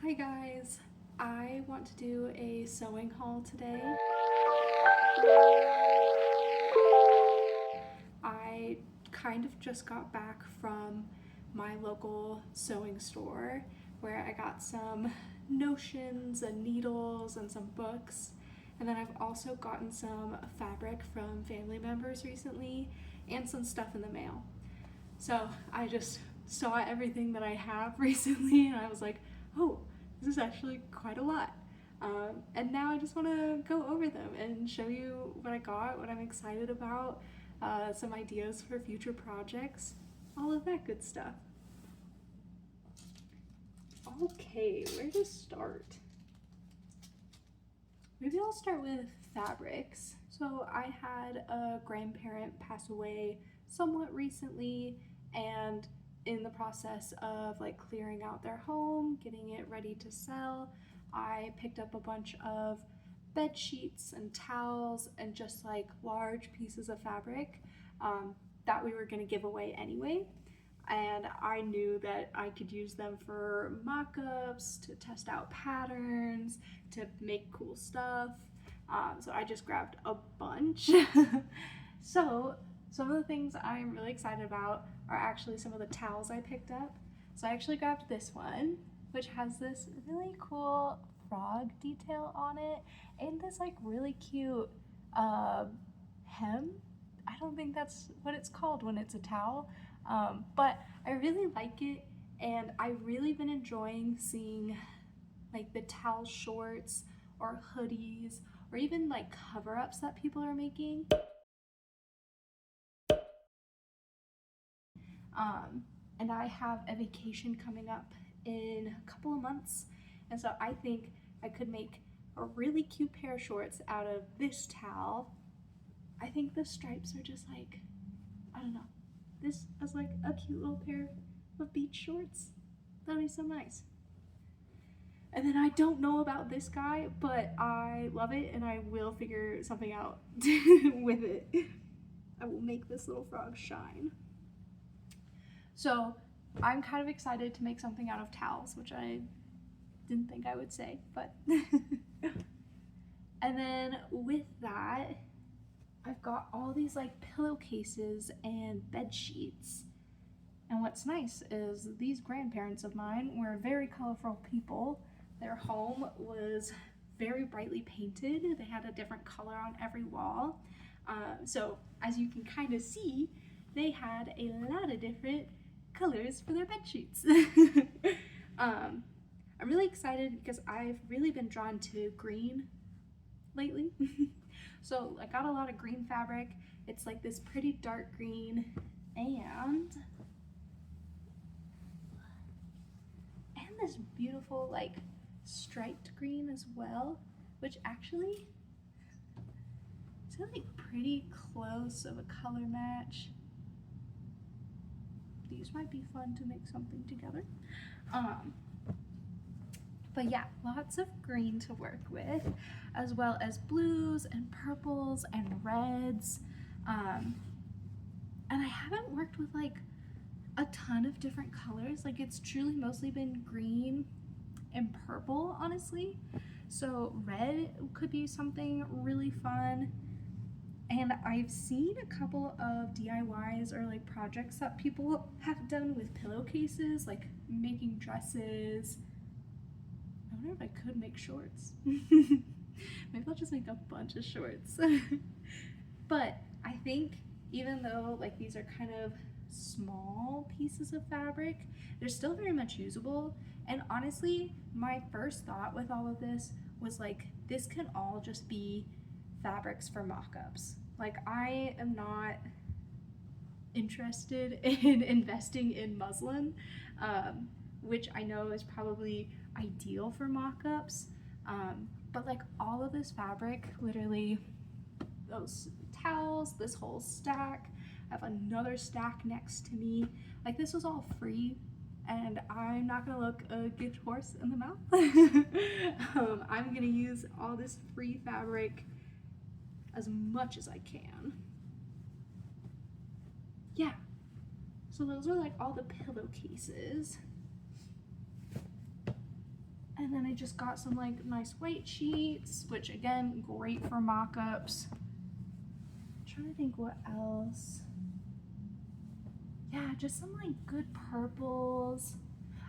Hi guys, I want to do a sewing haul today. I kind of just got back from my local sewing store where I got some notions and needles and some books. And then I've also gotten some fabric from family members recently and some stuff in the mail. So I just saw everything that I have recently and I was like, oh, this is actually quite a lot. And now I just want to go over them and show you what I got, what I'm excited about, some ideas for future projects, all of that good stuff. Okay, where to start? Maybe I'll start with fabrics. So I had a grandparent pass away somewhat recently, and in the process of like clearing out their home, getting it ready to sell, I picked up a bunch of bed sheets and towels and just like large pieces of fabric that we were going to give away anyway. And I knew that I could use them for mock-ups, to test out patterns, to make cool stuff. So I just grabbed a bunch. So some of the things I'm really excited about are actually some of the towels I picked up. So I actually grabbed this one, which has this really cool frog detail on it and this like really cute hem. I don't think that's what it's called when it's a towel, but I really like it, and I've really been enjoying seeing like the towel shorts or hoodies or even like cover-ups that people are making. And I have a vacation coming up in a couple of months, and so I think I could make a really cute pair of shorts out of this towel. I think the stripes are just like, I don't know, this as like a cute little pair of beach shorts. That'd be so nice. And then I don't know about this guy, but I love it and I will figure something out with it. I will make this little frog shine. So I'm kind of excited to make something out of towels, which I didn't think I would say, but. And then with that, I've got all these like pillowcases and bed sheets. And what's nice is these grandparents of mine were very colorful people. Their home was very brightly painted. They had a different color on every wall. So as you can kind of see, they had a lot of different colors for their bed sheets. I'm really excited because I've really been drawn to green lately. So I got a lot of green fabric. It's like this pretty dark green and this beautiful like striped green as well, which actually is like pretty close of a color match. These might be fun to make something together. But yeah, lots of green to work with, as well as blues and purples and reds. And I haven't worked with like a ton of different colors. Like it's truly mostly been green and purple, honestly. So red could be something really fun. And I've seen a couple of DIYs or like projects that people have done with pillowcases, like making dresses. I wonder if I could make shorts. Maybe I'll just make a bunch of shorts. But I think even though like these are kind of small pieces of fabric, they're still very much usable. And honestly, my first thought with all of this was like, this can all just be fabrics for mock-ups. Like I am not interested in investing in muslin, which I know is probably ideal for mock-ups, but like all of this fabric, literally those towels, this whole stack, I have another stack next to me, like this was all free, and I'm not gonna look a gift horse in the mouth. I'm gonna use all this free fabric as much as I can. Yeah, so those are like all the pillowcases. then I just got some like nice white sheets, which again, great for mock-ups. Trying to think what else. Yeah, just some like good purples.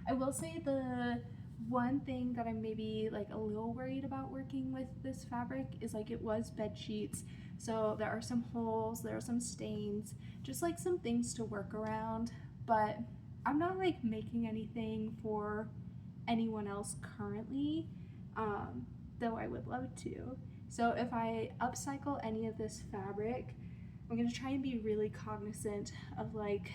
I will say the one thing that I'm maybe like a little worried about working with this fabric is like it was bed sheets, so there are some holes, there are some stains, just like some things to work around. But I'm not like making anything for anyone else currently, though I would love to. So if I upcycle any of this fabric, I'm gonna try and be really cognizant of like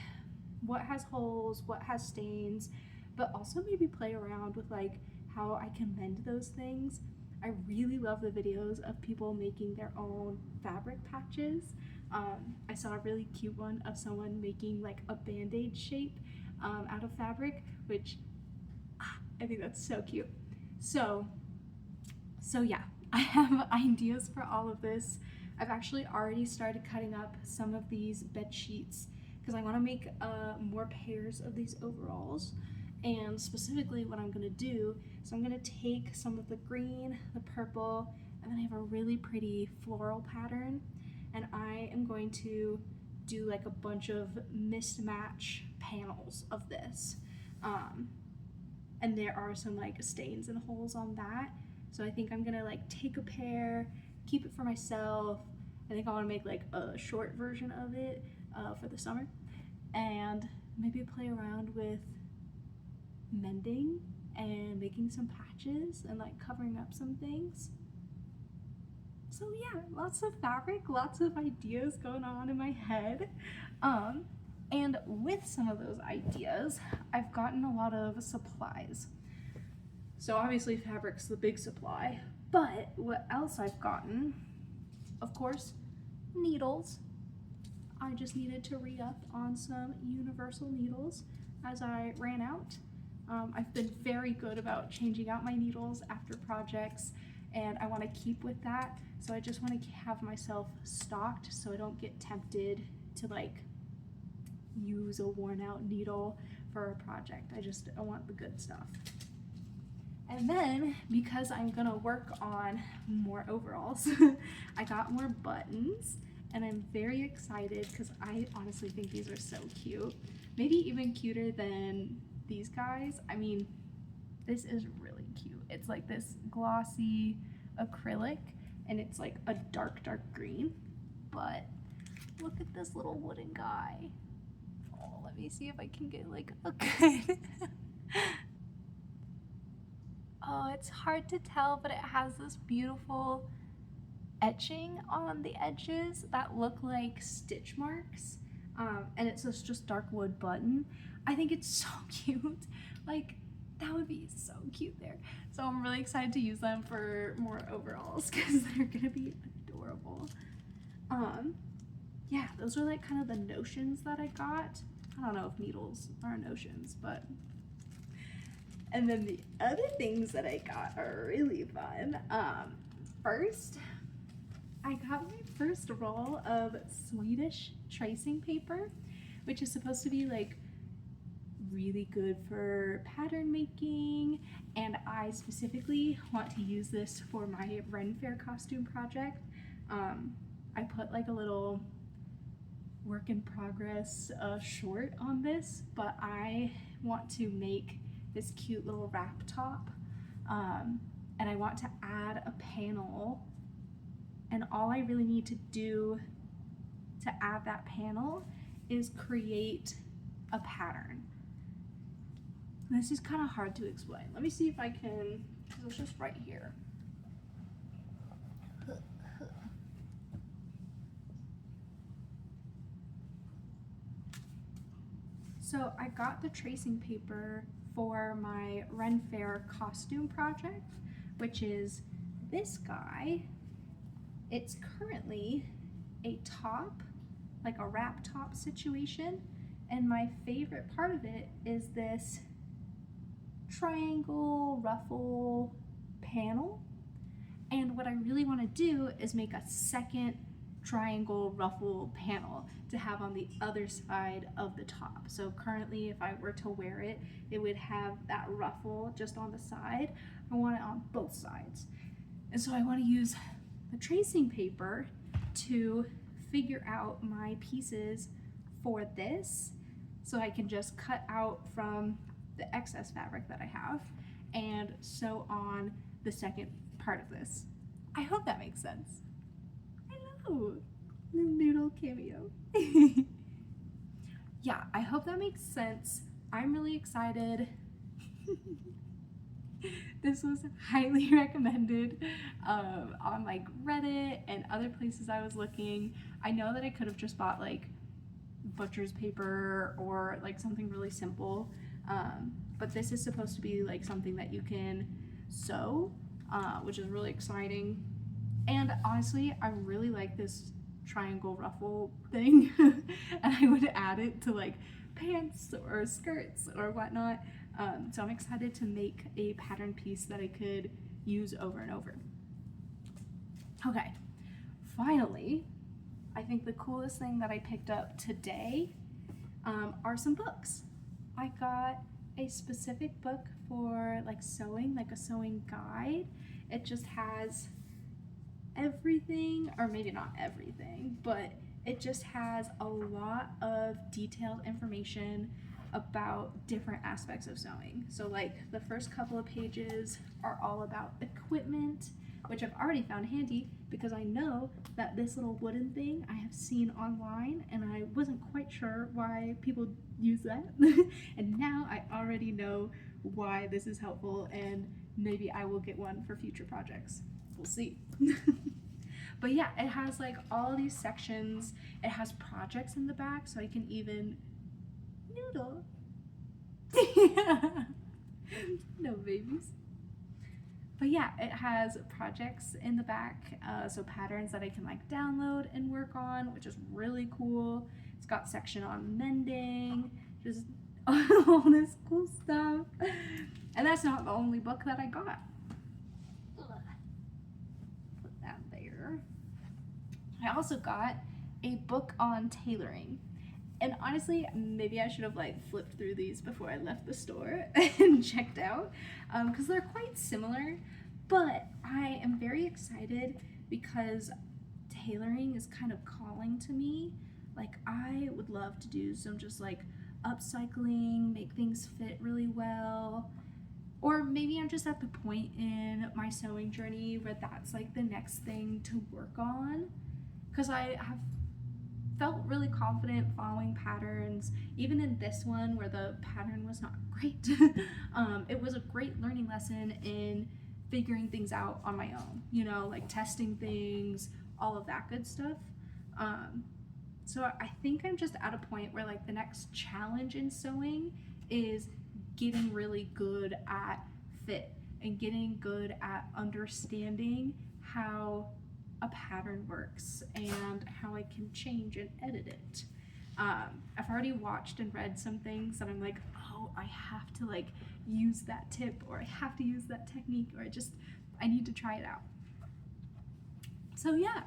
what has holes, what has stains, but also maybe play around with like how I can mend those things. I really love the videos of people making their own fabric patches. I saw a really cute one of someone making like a band-aid shape out of fabric, which I think that's so cute. So yeah, I have ideas for all of this. I've actually already started cutting up some of these bed sheets because I want to make more pairs of these overalls. And specifically what I'm going to do is I'm going to take some of the green, the purple, and then I have a really pretty floral pattern, and I am going to do like a bunch of mismatch panels of this. And there are some like stains and holes on that. So I think I'm gonna like take a pair, keep it for myself. I think I wanna make like a short version of it for the summer, and maybe play around with mending and making some patches and like covering up some things. So yeah, lots of fabric, lots of ideas going on in my head. And with some of those ideas, I've gotten a lot of supplies. So obviously fabric's the big supply, but what else I've gotten? Of course, needles. I just needed to re-up on some universal needles as I ran out. I've been very good about changing out my needles after projects, and I want to keep with that. So I just want to have myself stocked so I don't get tempted to like use a worn out needle for a project. I want the good stuff. And then, because I'm gonna work on more overalls, I got more buttons, and I'm very excited because I honestly think these are so cute. Maybe even cuter than these guys. I mean, this is really cute. It's like this glossy acrylic, and it's like a dark green, but look at this little wooden guy. Oh, let me see if I can get like a good oh, it's hard to tell, but it has this beautiful etching on the edges that look like stitch marks, and it's this just dark wood button. I think it's so cute. Like, that would be so cute there. So I'm really excited to use them for more overalls because they're gonna be adorable. Yeah, those are like kind of the notions that I got. I don't know if needles are notions, but. And then the other things that I got are really fun. First, I got my first roll of Swedish tracing paper, which is supposed to be like really good for pattern making, and I specifically want to use this for my Ren Fair costume project. I put like a little work in progress short on this, but I want to make this cute little wrap top, and I want to add a panel, and all I really need to do to add that panel is create a pattern. This is kind of hard to explain. Let me see if I can, because it's just right here. So I got the tracing paper for my Ren Fair costume project, which is this guy. It's currently a top, like a wrap top situation, and my favorite part of it is this triangle ruffle panel. And what I really want to do is make a second triangle ruffle panel to have on the other side of the top. So currently, if I were to wear it, it would have that ruffle just on the side. I want it on both sides. And so I want to use the tracing paper to figure out my pieces for this, so I can just cut out from the excess fabric that I have and sew on the second part of this. I hope that makes sense. Hello, little Noodle cameo. Yeah, I hope that makes sense. I'm really excited. This was highly recommended on like Reddit and other places I was looking. I know that I could have just bought like butcher's paper or like something really simple, but this is supposed to be like something that you can sew, which is really exciting. And honestly, I really like this triangle ruffle thing, and I would add it to like pants or skirts or whatnot. So I'm excited to make a pattern piece that I could use over and over. Okay, finally, I think the coolest thing that I picked up today are some books. I got a specific book for like sewing, like a sewing guide. It just has everything, or maybe not everything, but it just has a lot of detailed information about different aspects of sewing. So like the first couple of pages are all about equipment, which I've already found handy because I know that this little wooden thing I have seen online and I wasn't quite sure why people use that. And now I already know why this is helpful, and maybe I will get one for future projects. We'll see. But yeah, it has like all these sections. It has projects in the back, so I can even Noodle. No babies. But yeah, it has projects in the back, so patterns that I can like download and work on, which is really cool. It's got section on mending, just all this cool stuff. And that's not the only book that I got. Put that there. I also got a book on tailoring. And honestly, maybe I should have like flipped through these before I left the store and checked out, because they're quite similar. But I am very excited because tailoring is kind of calling to me. Like I would love to do some just like upcycling, make things fit really well. Or maybe I'm just at the point in my sewing journey where that's like the next thing to work on. Because I have felt really confident following patterns, even in this one where the pattern was not great. It was a great learning lesson in figuring things out on my own, you know, like testing things, all of that good stuff. So I think I'm just at a point where like the next challenge in sewing is getting really good at fit and getting good at understanding how a pattern works and how I can change and edit it. I've already watched and read some things that I'm like, oh, I have to like use that tip, or I have to use that technique, or I need to try it out. So yeah,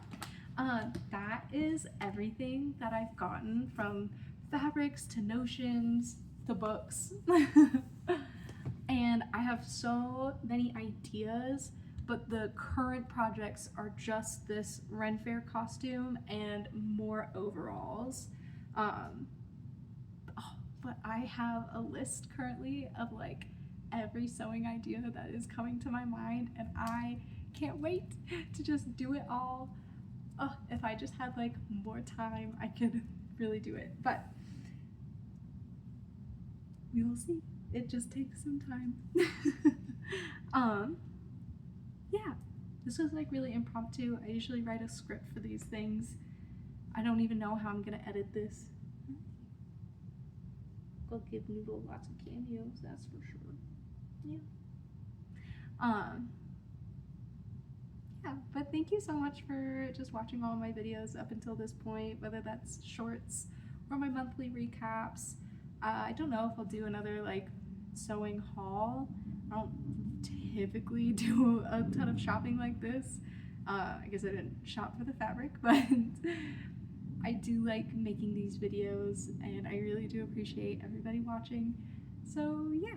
that is everything that I've gotten, from fabrics to notions to books. And I have so many ideas, but the current projects are just this Ren Fair costume and more overalls. But I have a list currently of like every sewing idea that is coming to my mind, and I can't wait to just do it all. Oh, if I just had like more time, I could really do it, but we will see. It just takes some time. Yeah, this was like really impromptu. I usually write a script for these things. I don't even know how I'm gonna edit this. I'll give Noodle lots of cameos, that's for sure. Yeah. Yeah, but thank you so much for just watching all my videos up until this point, whether that's shorts or my monthly recaps. I don't know if I'll do another like sewing haul. I don't typically do a ton of shopping like this, I guess I didn't shop for the fabric, but I do like making these videos, and I really do appreciate everybody watching. So yeah,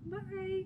bye!